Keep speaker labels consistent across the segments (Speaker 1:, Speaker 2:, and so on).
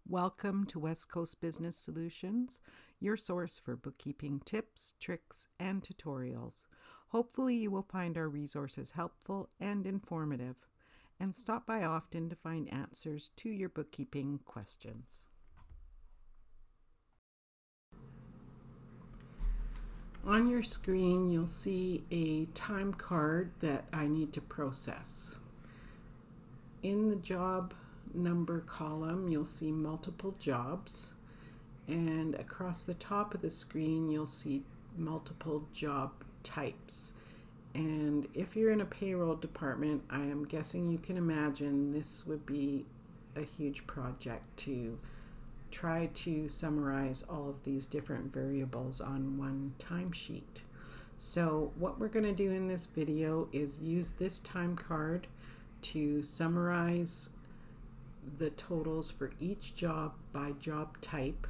Speaker 1: Welcome to West Coast Business Solutions, your source for bookkeeping tips, tricks, and tutorials. Hopefully you will find our resources helpful and informative, and stop by often to find answers to your bookkeeping questions. On your screen, you'll see a time card that I need to process. In the job number column, you'll see multiple jobs, and across the top of the screen you'll see multiple job types. And if you're in a payroll department, I am guessing you can imagine this would be a huge project to try to summarize all of these different variables on one timesheet. So what we're going to do in this video is use this time card to summarize the totals for each job by job type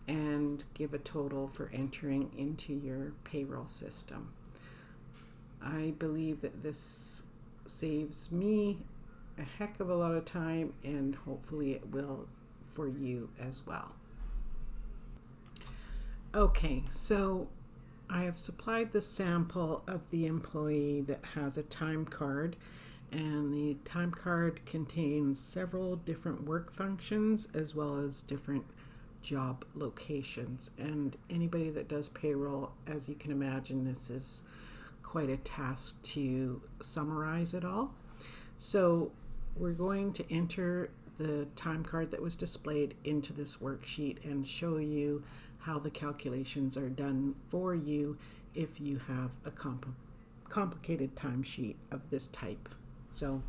Speaker 1: and give a total for entering into your payroll system. I believe that this saves me a heck of a lot of time, and hopefully it will for you as well. Okay, so I have supplied the sample of the employee that has a time card, and the time card contains several different work functions as well as different job locations. And anybody that does payroll, as you can imagine, this is quite a task to summarize it all. So we're going to enter the time card that was displayed into this worksheet and show you how the calculations are done for you if you have a complicated timesheet of this type. So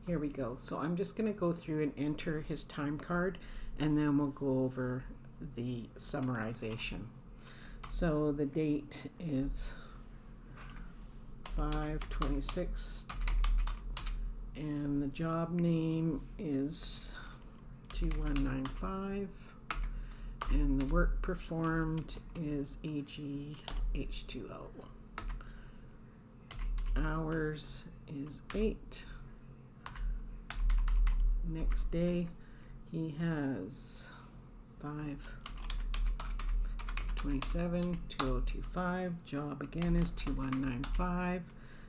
Speaker 1: here we go. So I'm just going to go through and enter his time card, and then we'll go over the summarization. So the date is 5/26, and the job name is 2195, and the work performed is AGH2O. Hours is 8. Next day he has 5/27, 2025. Job again is 2195.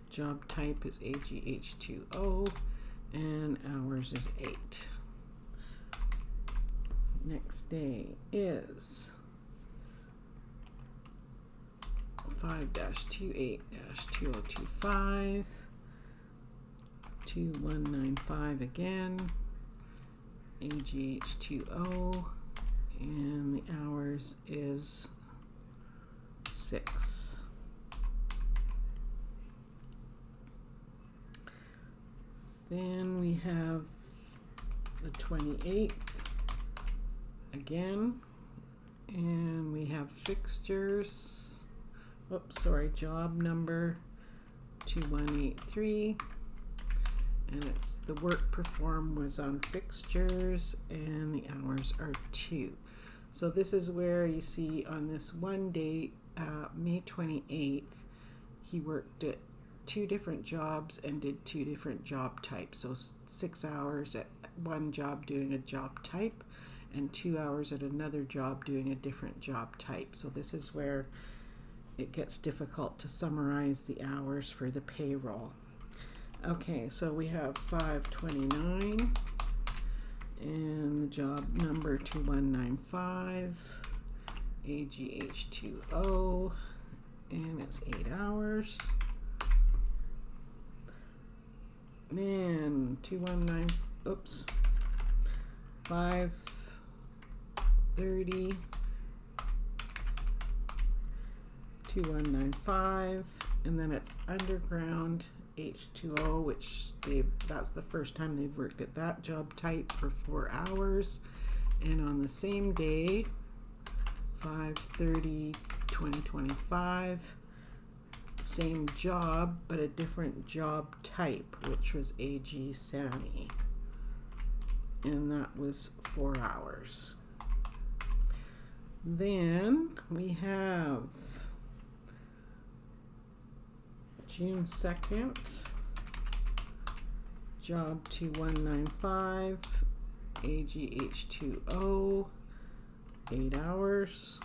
Speaker 1: Job type is AGH2O, and hours is 8. Next day is 5-28-2025, 2195 again, AGH2O, and the hours is 6. Then we have the 28th again, and we have fixtures. Job number 2183, and it's the work performed was on fixtures, and the hours are 2. So this is where you see on this one day, May 28th, he worked at 2 different jobs and did 2 different job types. So 6 hours at one job doing a job type, and 2 hours at another job doing a different job type. So this is where it gets difficult to summarize the hours for the payroll. Okay, so we have 5/29, and the job number 2195, AGH2O, and it's 8 hours. Then 5/30, 2195, and then it's underground H2O, which that's the first time they've worked at that job type for 4 hours. And on the same day, 5/30/2025, same job but a different job type, which was AG Sani, and that was 4 hours. Then we have June 2nd, job 2195, AGH2O, 8 hours.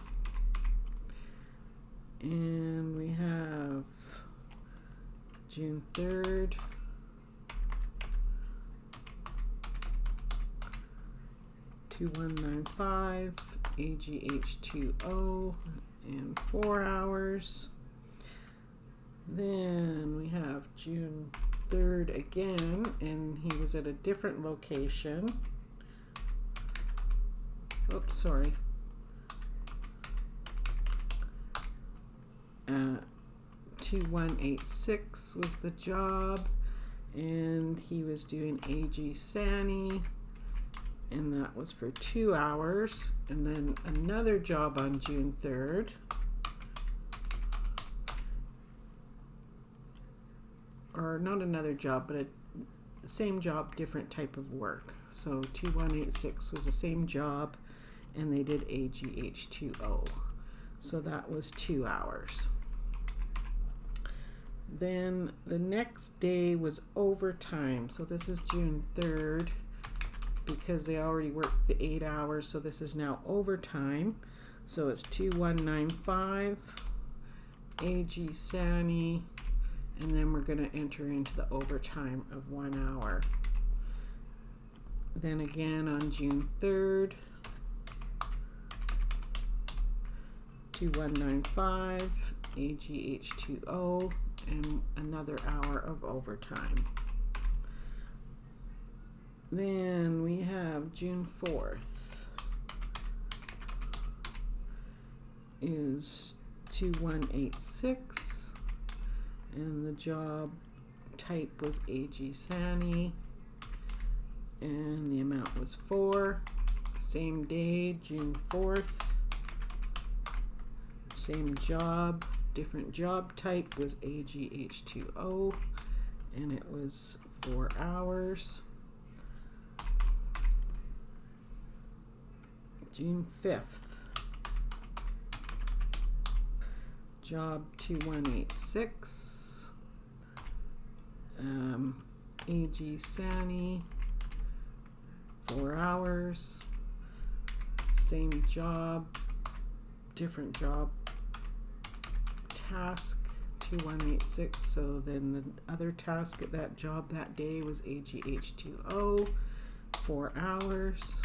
Speaker 1: And we have June 3rd, $2195, AGH2O, and 4 hours. Then we have June 3rd again, and he was at a different location. Oops, sorry. 2186 was the job, and he was doing AG Sani, and that was for 2 hours. And then another job on June 3rd, or not another job, but the same job, different type of work. So 2186 was the same job, and they did AGH2O. So that was 2 hours. Then the next day was overtime. So this is June 3rd because they already worked the 8 hours. So this is now overtime. So it's 2195, AG Sani, and then we're going to enter into the overtime of 1 hour. Then again on June 3rd, 2195, AGH2O, and another hour of overtime. Then we have June 4th is 2186, and the job type was AG Sani, and the amount was 4. Same day, June 4th, same job, different job type was AGH2O, and it was 4 hours. June 5th, job 2186, AG Sani, 4 hours, same job, different job task, 2186. So then the other task at that job that day was AGH2O, 4 hours.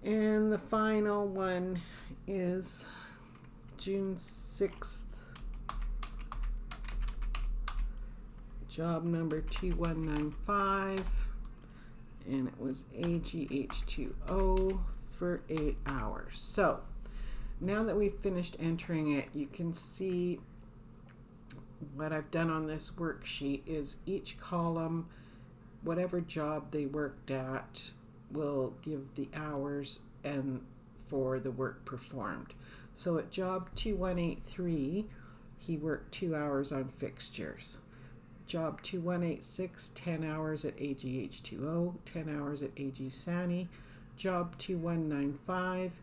Speaker 1: And the final one is June 6th, job number 2195, and it was AGH2O for 8 hours. So now that we've finished entering it, you can see what I've done on this worksheet is each column, whatever job they worked at, will give the hours and for the work performed. So at job 2183, he worked 2 hours on fixtures. Job 2186, 10 hours at AGH2O, 10 hours at AG Sani. Job 2195,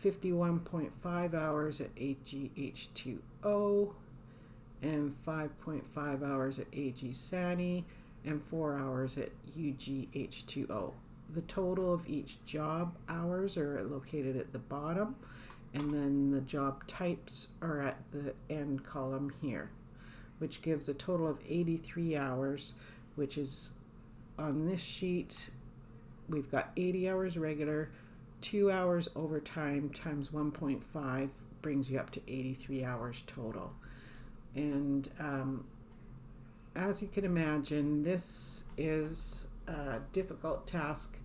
Speaker 1: 51.5 hours at AGH2O, and 5.5 hours at AG Sani, and 4 hours at UGH2O. The total of each job hours are located at the bottom, and then the job types are at the end column here, which gives a total of 83 hours, which is on this sheet. We've got 80 hours regular, 2 hours overtime times 1.5 brings you up to 83 hours total. And as you can imagine, this is a difficult task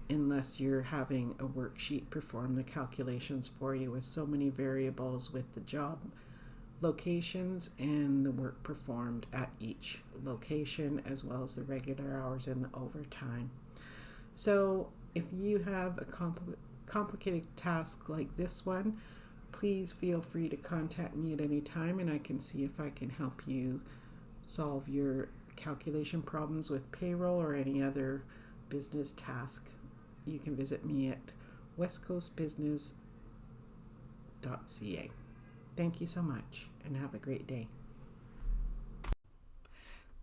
Speaker 1: unless you're having a worksheet perform the calculations for you with so many variables with the job locations and the work performed at each location, as well as the regular hours and the overtime. So if you have a complicated task like this one, please feel free to contact me at any time, and I can see if I can help you solve your calculation problems with payroll or any other business task. You can visit me at westcoastbusiness.ca. Thank you so much, and have a great day.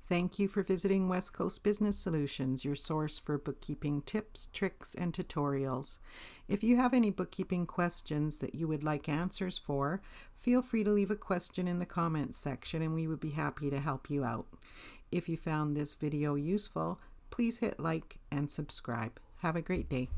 Speaker 1: Thank you for visiting West Coast Business Solutions, your source for bookkeeping tips, tricks, and tutorials. If you have any bookkeeping questions that you would like answers for, feel free to leave a question in the comments section and we would be happy to help you out. If you found this video useful, please hit like and subscribe. Have a great day.